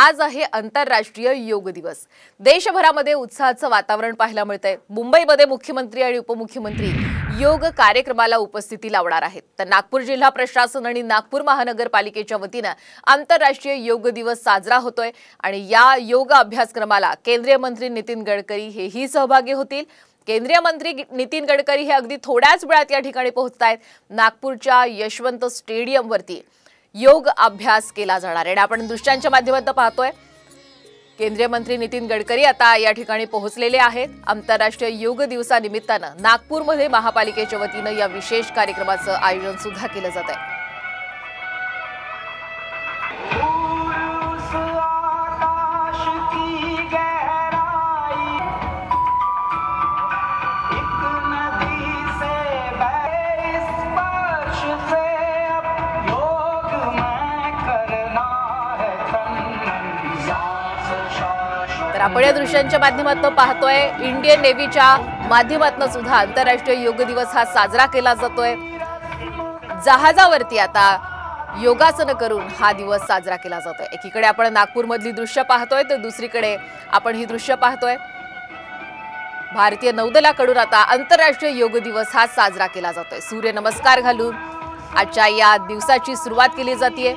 आज आहे आंतरराष्ट्रीय योग दिवस। देशभरामध्ये उत्साहाचं वातावरण पाहायला मिळतंय। मुंबईमध्ये मुख्यमंत्री आणि उपमुख्यमंत्री योग कार्यक्रमाला उपस्थिती लावणार आहेत। तर नागपूर जिल्हा प्रशासन आणि नागपूर महानगरपालिकेच्या वतीने आंतरराष्ट्रीय योग दिवस साजरा होतोय आणि या योग अभ्यासक्रमाला केंद्रीय मंत्री नितीन गडकरी हेही सहभागी होतील। केंद्रीय मंत्री नितीन गडकरी हे अगदी थोड्याच वेळात या ठिकाणी पोहोचतायत। नागपूरच्या यशवंत स्टेडियम वरती योग अभ्यास केला जाणार आहे। आपण दृश्यांच्या माध्यमातून पाहतोय केंद्रीय मंत्री नितीन गडकरी आता या ठिकाणी पोहोचलेले आहेत। आंतरराष्ट्रीय योग दिवसानिमित्ताने नागपूरमध्ये महापालिकेच्या वतीने या विशेष कार्यक्रमाचं आयोजन सुद्धा केलं जात आहे। तर आपण या दृश्यांच्या माध्यमातून पाहतोय इंडियन नेव्हीच्या माध्यमातून सुद्धा आंतरराष्ट्रीय योग दिवस हा साजरा केला जातोय। जहाजावरती आता योगासन करून हा दिवस साजरा केला जातोय। एकीकडे आपण नागपूरमधली दृश्य पाहतोय तर दुसरीकडे आपण ही दृश्य पाहतोय भारतीय नौदलाकडून आता आंतरराष्ट्रीय योग दिवस हा साजरा केला जातोय। सूर्य नमस्कार घालून आजच्या या दिवसाची सुरुवात केली जाते।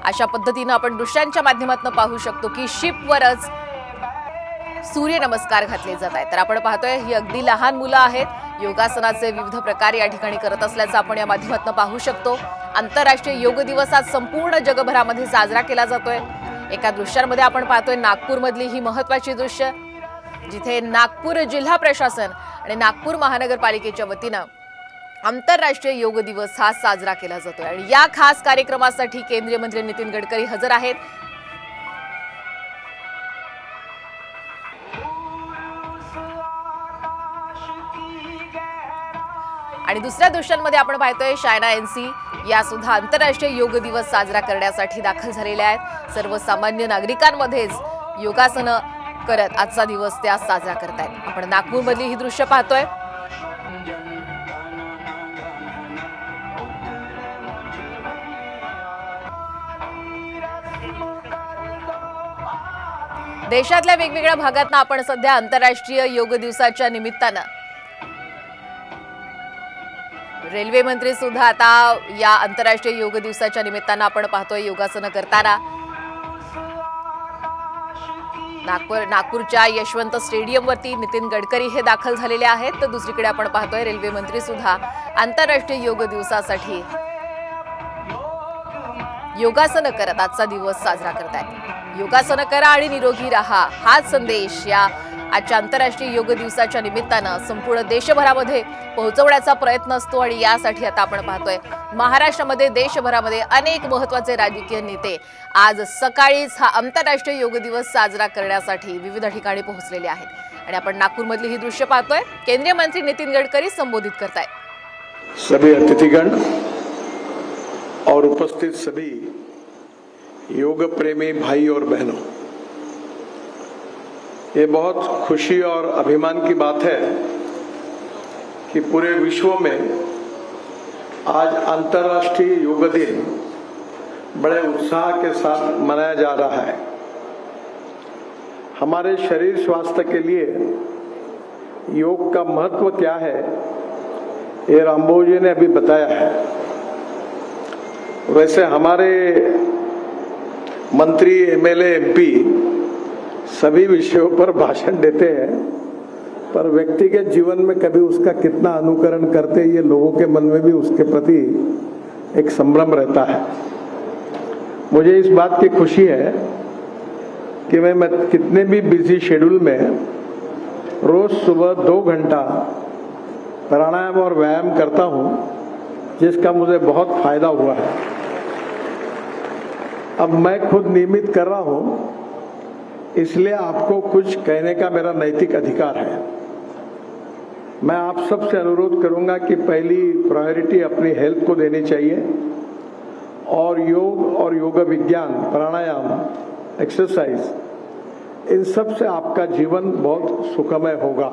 अशा पद्धतीने आपण दृश्यांच्या माध्यमातून पाहू शकतो की शिपवरच सूर्य नमस्कार घातले जात आहेत। तर आपण पाहतोय ही अगदी लहान मुलं आहेत। योगासनाचे विविध प्रकार या ठिकाणी करत असल्याचं आपण या माध्यमातून पाहू शकतो। आंतरराष्ट्रीय योग दिवस आज संपूर्ण जगभरामध्ये साजरा केला जातोय। एका दृश्यांमध्ये आपण पाहतोय नागपूरमधली ही महत्त्वाची दृश्य जिथे नागपूर जिल्हा प्रशासन आणि नागपूर महानगरपालिकेच्या वतीने आंतरराष्ट्रीय योग दिवस हा साजरा केला जातोय आणि या खास कार्यक्रमासाठी केंद्रीय मंत्री नितीन गडकरी हजर आहेत। आणि दुसऱ्या दृश्यांमध्ये आपण पाहतोय चायना एनसी या सुद्धा आंतरराष्ट्रीय योग दिवस साजरा करण्यासाठी दाखल झालेल्या आहेत। सर्वसामान्य नागरिकांमध्येच योगासन करत आजचा दिवस त्या साजरा करतायत। आपण नागपूरमधली ही दृश्य पाहतोय। देशातल्या वेगवेगळ्या भागातून आपण सध्या आंतरराष्ट्रीय योग दिवसाच्या निमित्ताने रेल्वे मंत्री सुद्धा आता या आंतरराष्ट्रीय योग दिवसाच्या निमित्ताने आपण पाहतोय योगासन करताना। नागपूरच्या यशवंत स्टेडियम वरती नितीन गडकरी हे दाखल झालेले आहेत। तर दुसरीकडे आपण पाहतोय रेल्वे मंत्री सुद्धा आंतरराष्ट्रीय योग दिवसासाठी योगासन करत आजचा दिवस साजरा करतायत। योगासन करा आणि निरोगी राहा हाच संदेश या आजच्या आंतरराष्ट्रीय योग दिवसाच्या निमित्ताने संपूर्ण देशभरामध्ये पोहोचवण्याचा प्रयत्न असतो आणि यासाठी आता आपण पाहतोय महाराष्ट्रामध्ये देशभरामध्ये अनेक महत्त्वाचे राजकीय नेते आज सकाळीच हा आंतरराष्ट्रीय योग दिवस साजरा करण्यासाठी विविध ठिकाणी पोहोचलेले आहेत। आणि आपण नागपूरमधली ही दृश्य पाहतोय केंद्रीय मंत्री नितीन गडकरी संबोधित करतायत। सभी अतिथिगण और उपस्थित सभी योग प्रेमी भाई और बहनों, ये बहुत खुशी और अभिमान की बात है कि पूरे विश्व में आज अंतर्राष्ट्रीय योग दिन बड़े उत्साह के साथ मनाया जा रहा है। हमारे शरीर स्वास्थ्य के लिए योग का महत्व क्या है ये रामबाबू जी ने अभी बताया है। वैसे हमारे मंत्री एमएलए एमपी सभी विषयों पर भाषण देते हैं पर व्यक्तिगत जीवन में कभी उसका कितना अनुकरण करते ये लोगों के मन में भी उसके प्रति एक संभ्रम रहता है। मुझे इस बात की खुशी है कि मैं कितने भी बिजी शेड्यूल में रोज सुबह 2 घंटा प्राणायाम और व्यायाम करता हूँ जिसका मुझे बहुत फायदा हुआ है। अब मैं खुद नियमित कर रहा हूँ इसलिए आपको कुछ कहने का मेरा नैतिक अधिकार है। मैं आप सबसे अनुरोध करूंगा कि पहली प्रायोरिटी अपनी हेल्थ को देनी चाहिए और योग और योग विज्ञान प्राणायाम एक्सरसाइज इन सब से आपका जीवन बहुत सुखमय होगा।